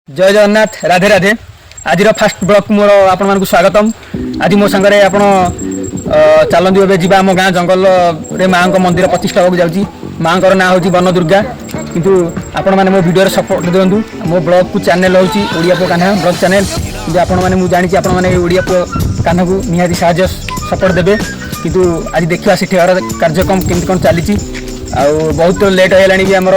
जय जगन्नाथ राधे राधे आज fast block मोर आपण स्वागतम। आज मो सांगे आप चलतु ए जा आम गाँ जंगल रे माँ मंदिर प्रतिष्ठा होगा जाऊँगी। माँ ना हूँ वन दुर्गा किंतु आपण मैंने मो वीडियो सपोर्ट दिंतु। मो ब्लॉग को चैनल हूँ ओडिया पुओ कान्हा ब्लॉग चैनल कि आपने जानी आपने ओडिया पुओ कान्हा को निहाती साहय सपोर्ट देवे। किंतु आज देखा सेठार कार्यक्रम केमती कौन चली बहुत लेट होगा भी आमर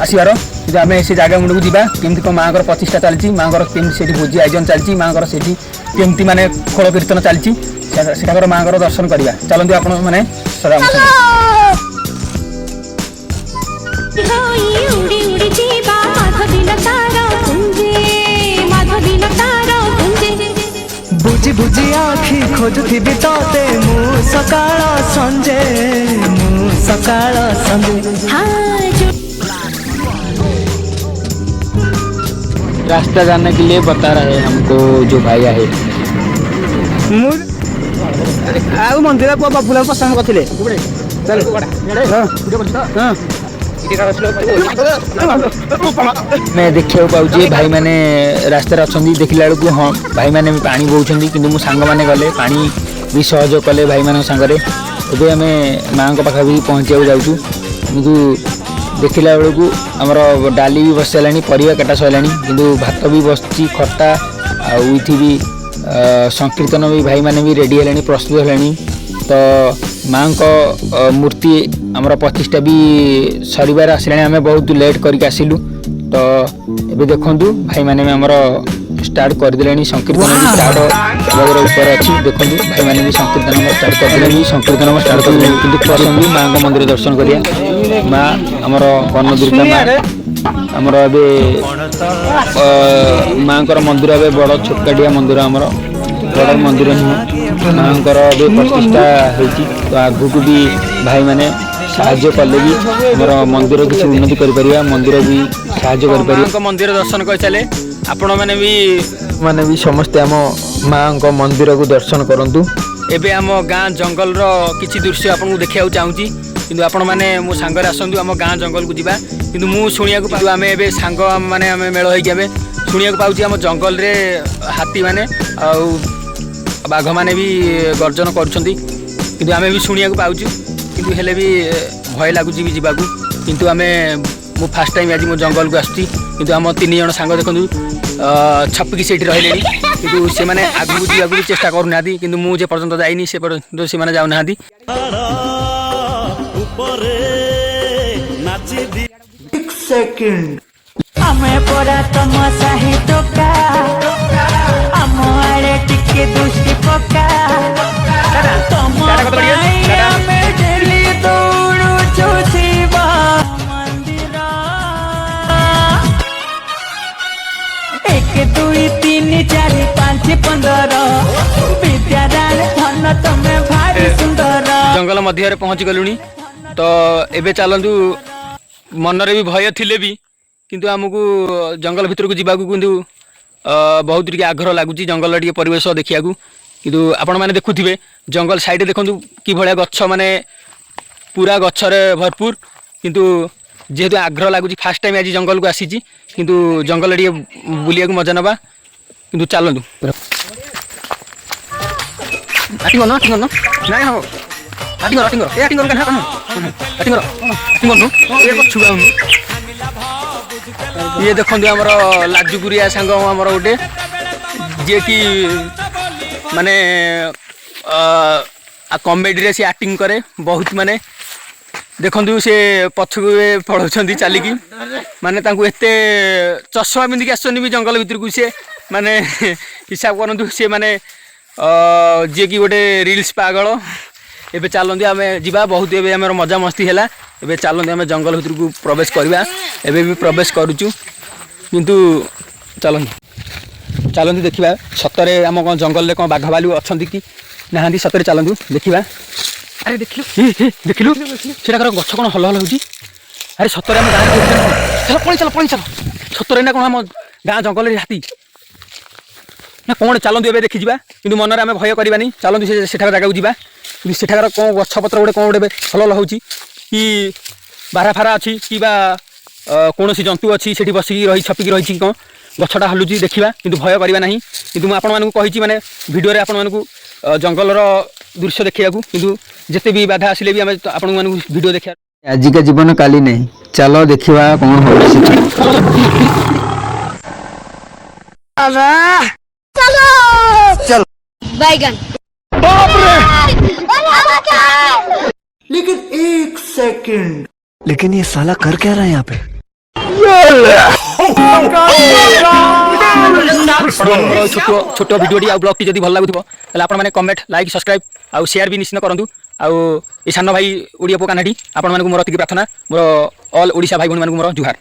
आसबार कि आम से जगह मुंड को जावा केमती कौन माँ प्रतिष्ठा चलती माँ केमती भोजी आयोजन चलती माँ केमती माने खोल कीर्तन चलती सेठाकर माँ दर्शन करवा। चलते आप मैंने बुझी बुझी आखि खोजुथिबि तोते मु सकाळ संजे रास्ता जानने के लिए बता रहे हैं हमको जो भाई है। मंदिर फूल पसंद करते मैं देखा पाऊँ भाई मैंने रास्तार अच्छा देखला बेलू हाँ भाई मैंने पानी बोचन कि सांग मैंने गले पानी भी सहयोग कले भाई मान सांगे एवं आम माँ पाखा भी पहुँचा जाऊँ कि देखला बेलू आमर डाली भी बस सारे परिवा काटा सरला कि भात भी बस खट्टा आथि भी संकीर्तन भी भाई मैंने भी रेडी है प्रस्तुत है। तो माँ को मूर्ति आमर प्रतिष्ठा भी सर आसला आम बहुत लेट करके आसिलु। तो ये देखु भाई मैंने आमर स्टार्ट करदे संकीर्तन भी स्टार्ट ऊपर अच्छी देखो भाई मैंने भी संकीर्तन स्टार्ट करदे संकीर्तन स्टार्ट करदे कि पसंद भी माँ को मंदिर दर्शन करिया। माँ आमर वन दुर्गा माँ आमर माँ को मंदिर ए बड़ छोटकाटिया मंदिर आमर बड़ मंदिर नुह माँ प्रतिष्ठा होती। तो आगू भी भाई मैंने साहाଯ୍य कले भी आमर मंदिर किसी उन्नति कर मंदिर भी साहाଯ୍य कर मंदिर दर्शन कर चले आपण मैंने भी समस्ते आम माँ को मंदिर को दर्शन करूँ। एबे आम गाँ जंगल किसी दृश्य आपको देखा चाहूँगी किंतु आपण मैंने मो सांगर आसतु आम गाँ जंगल को जावा किंतु मु शुणिया पाऊ आम ए सांग मैंने आम मेल होमें शुणिया पाऊँ आम जंगल रे हाथी मैंने बाघ मैंने भी गर्जन कर आम भी शुणिया पाऊँ किंतु हेले भी भय लगुच भी जावाक किंतु आम मु फास्ट टाइम आज मो जंगल को आसुची किंतु आम 3 जन सांग देखु छपिकी से रही कि से मैंने आगू जावाक भी चेष्टा करूना कि मुझे पर्यटन जाइनी से पर्यटन से मैंने जाऊना। आमे परा तम साही टोका आम आड़े टिके दृष्टि पका तम आमे डेली दौड़ू जुथिबा मंदिर 1 2 3 4 5 15 विद्यादान धन तमे भारी सुंदर जंगल मध्य पहुँची गलुनी। तो एबे चलतु मनरे भी भय थिले भी किंतु आमको जंगल भितर को जावाक किंतु बहुत टे आग्रह लगुच जंगल टे परिवेश देखा किंतु आपण मैंने देखुवे जंगल साइड देखु कि भाया गछ माने पूरा गछरे भरपूर किंतु जेहेतु आग्रह लगुच फास्ट टाइम आज जंगल को आसी किंतु जंगल टे बुलिया मजा नवा किंतु चलतु ये देखो आमर लाजुकुरिया सांग आमर गोटे जी कि माने कॉमेडी से एक्टिंग करे बहुत माने देखु से पछक पढ़ाऊँ चलिकी माने एत चषमा पिंधिक आसुँच भी जंगल भितर को सी माने हिसाब करूँ सी माने जी कि गोटे रिल्स पागल। एबे चलते आम जा बहुत एवं आम मजा मस्ती है एबे चलते आम जंगल भितर को प्रवेश करवा एबे भी प्रवेश करुचु किंतु चलते देखा सतरे आम कौन जंगल में कौन बाघ भालू अच्छा कि ना सतरे चलतु देखा। अरे देखिलु से गछ कौन हल हल हो अरे सतरे आम गाँव पड़ी चल सतरे ना कौन आम गाँ जंगल हाथी ना कौन चलतु ए देखी जा कि मनरे आम भय करवानी चलतु से जगह को जावा कि सेठार कौन गछपत्र गोटे कौन गोटे हल हल हो कि बारा फारा अच्छी कि कौन सी जंतु अच्छी से बसिकी रही छपिकी रही कौन गछटा हलुची देखा किंतु भय करवा ना किंतु मुझे आपको माने वीडियो आपको जंगलर दृश्य देखा किंतु जिते भी बाधा आसिले भी आम आपण वीडियो देखा आज का जीवन काली नहीं चलो देखा कौन हो चलो बैगन लेकिन एक सेकंड, लेकिन ये साला कर क्या रहा है यहाँ पे? छोट भिडियोटी आ ब्लॉग जब भल लगुव आपण मैंने कमेंट लाइक सब्सक्राइब आउ शेयर भी निश्चित करूँ आउ ये सान भाई ओडिया पो कानाटी आपण मोर प्रार्थना मोर ऑल ओडिशा भाई भौणी मोर जुहार।